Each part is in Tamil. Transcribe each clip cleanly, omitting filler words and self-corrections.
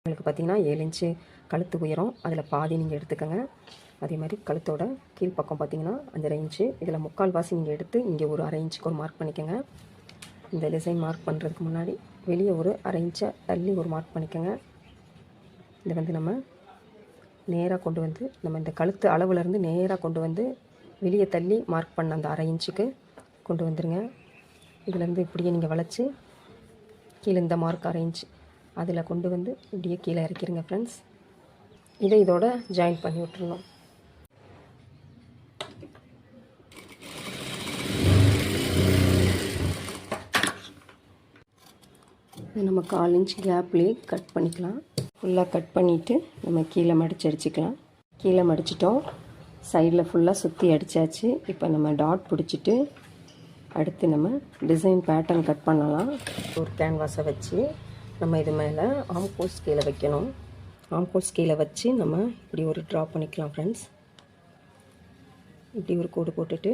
உங்களுக்கு பார்த்தீங்கன்னா 7 இன்ச்சு கழுத்து உயரம், அதில் பாதி நீங்கள் எடுத்துக்கோங்க. அதே மாதிரி கழுத்தோட கீழ்ப்பக்கம் பார்த்தீங்கன்னா 5.5 இன்ச்சு, இதில் 3/4 வாசி நீங்கள் எடுத்து இங்கே ஒரு 1/2 இன்ச்சுக்கு ஒரு மார்க் பண்ணிக்கோங்க. இந்த டிசைன் மார்க் பண்ணுறதுக்கு முன்னாடி வெளியே ஒரு 1/2 இன்ச்சை தள்ளி ஒரு மார்க் பண்ணிக்கோங்க. இதை வந்து நம்ம நேராக கொண்டு வந்து நம்ம இந்த கழுத்து அளவுலேருந்து நேராக கொண்டு வந்து வெளியே தள்ளி மார்க் பண்ண அந்த 1/2 இன்ச்சுக்கு கொண்டு வந்துடுங்க. இதுலேருந்து இப்படியே நீங்கள் வளைச்சி கீழே இந்த மார்க் 1/2 இன்ச்சு அதில் கொண்டு வந்து இப்படியே கீழே இறக்கிடுங்க ஃப்ரெண்ட்ஸ். இதை இதோட ஜாயின் பண்ணி விட்டுருணும். நம்ம 1/4 இன்ச் கேப்லேயே கட் பண்ணிக்கலாம். ஃபுல்லாக கட் பண்ணிவிட்டு நம்ம கீழே மடித்து அடிச்சுக்கலாம். கீழே மடிச்சிட்டோம், சைடில் ஃபுல்லாக சுற்றி அடித்தாச்சு. இப்போ நம்ம டாட் பிடிச்சிட்டு அடுத்து நம்ம டிசைன் பேட்டர்ன் கட் பண்ணலாம். ஒரு கேன்வாஸை வச்சு நம்ம இது மேலே ஆம்கோல் ஸ்கேலை வைக்கணும். ஆம்கோல் ஸ்கேலை வச்சு நம்ம இப்படி ஒரு ட்ரா பண்ணிக்கலாம் ஃப்ரெண்ட்ஸ். இப்படி ஒரு கோடு போட்டுட்டு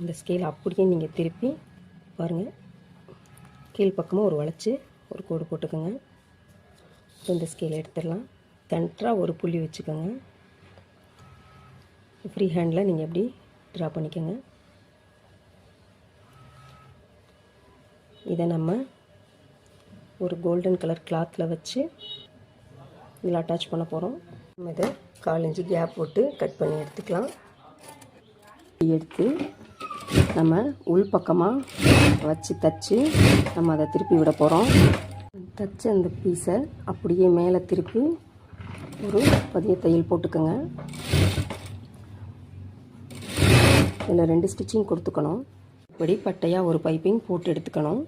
இந்த ஸ்கேலை அப்படியே நீங்கள் திருப்பி பாருங்கள், கீழ்ப்பக்கமாக ஒரு வளைச்சி ஒரு கோடு போட்டுக்கோங்க. இந்த ஸ்கேலை எடுத்துடலாம். சென்டராக ஒரு புள்ளி வச்சுக்கோங்க. ஃப்ரீ ஹேண்டில் நீங்கள் எப்படி ட்ரா பண்ணிக்கோங்க. இதை நம்ம ஒரு கோல்டன் கலர் கிளாத்தில் வச்சு இதில் அட்டாச் பண்ண போகிறோம். நம்ம இதை 1/4 இன்ச்சு கேப் போட்டு கட் பண்ணி எடுத்துக்கலாம். எடுத்து நம்ம உள்பக்கமாக வச்சு தச்சு நம்ம அதை திருப்பி விட போகிறோம். தச்சு அந்த பீஸை அப்படியே மேலே திருப்பி ஒரு பதிய தையல் போட்டுக்கோங்க. இதில் 2 ஸ்டிச்சிங் கொடுத்துக்கணும். இப்படி பட்டையாக ஒரு பைப்பிங் போட்டு எடுத்துக்கணும்.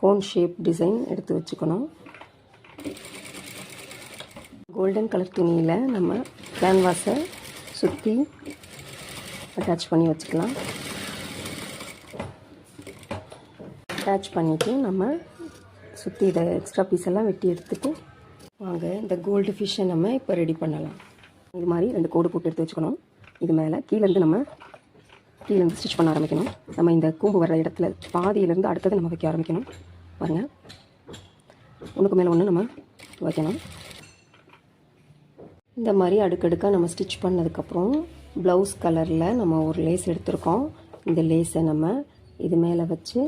கோன் ஷேப் டிசைன் எடுத்து வச்சுக்கணும். கோல்டன் கலர் துணியில் நம்ம கேன்வாஸை சுற்றி அட்டாச் பண்ணி வச்சுக்கலாம். அட்டாச் பண்ணிவிட்டு நம்ம சுற்றி இதை எக்ஸ்ட்ரா பீஸ் எல்லாம் வெட்டி எடுத்துகிட்டு வாங்க இந்த கோல்டு ஃபிஷ்ஷை நம்ம இப்போ ரெடி பண்ணலாம். இது மாதிரி 2 கோடு போட்டு எடுத்து வச்சுக்கணும். இது மேலே கீழேருந்து ஸ்டிச் பண்ண ஆரம்பிக்கணும். நம்ம இந்த கூம்பு வர்ற இடத்துல பாதியிலேருந்து அடுத்தது நம்ம வைக்க ஆரம்பிக்கணும். பாருங்கள், ஒன்றுக்கு மேலே ஒன்று நம்ம வைக்கணும். இந்த மாதிரி அடுக்கடுக்காக நம்ம ஸ்டிச் பண்ணதுக்கப்புறம் ப்ளவுஸ் கலரில் நம்ம ஒரு லேஸ் எடுத்துருக்கோம். இந்த லேஸை நம்ம இது மேலே வச்சு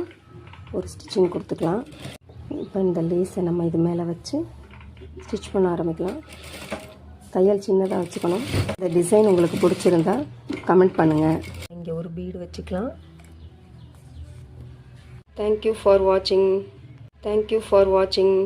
ஒரு ஸ்டிச்சிங் கொடுத்துக்கலாம். இப்போ இந்த லேஸை நம்ம இது மேலே வச்சு ஸ்டிச் பண்ண ஆரம்பிக்கலாம். தையல் சின்னதாக வச்சுக்கணும். இந்த டிசைன் உங்களுக்கு பிடிச்சிருந்தா கமெண்ட் பண்ணுங்கள். இங்கே ஒரு பீடு வச்சுக்கலாம். தேங்க்யூ ஃபார் வாட்சிங்.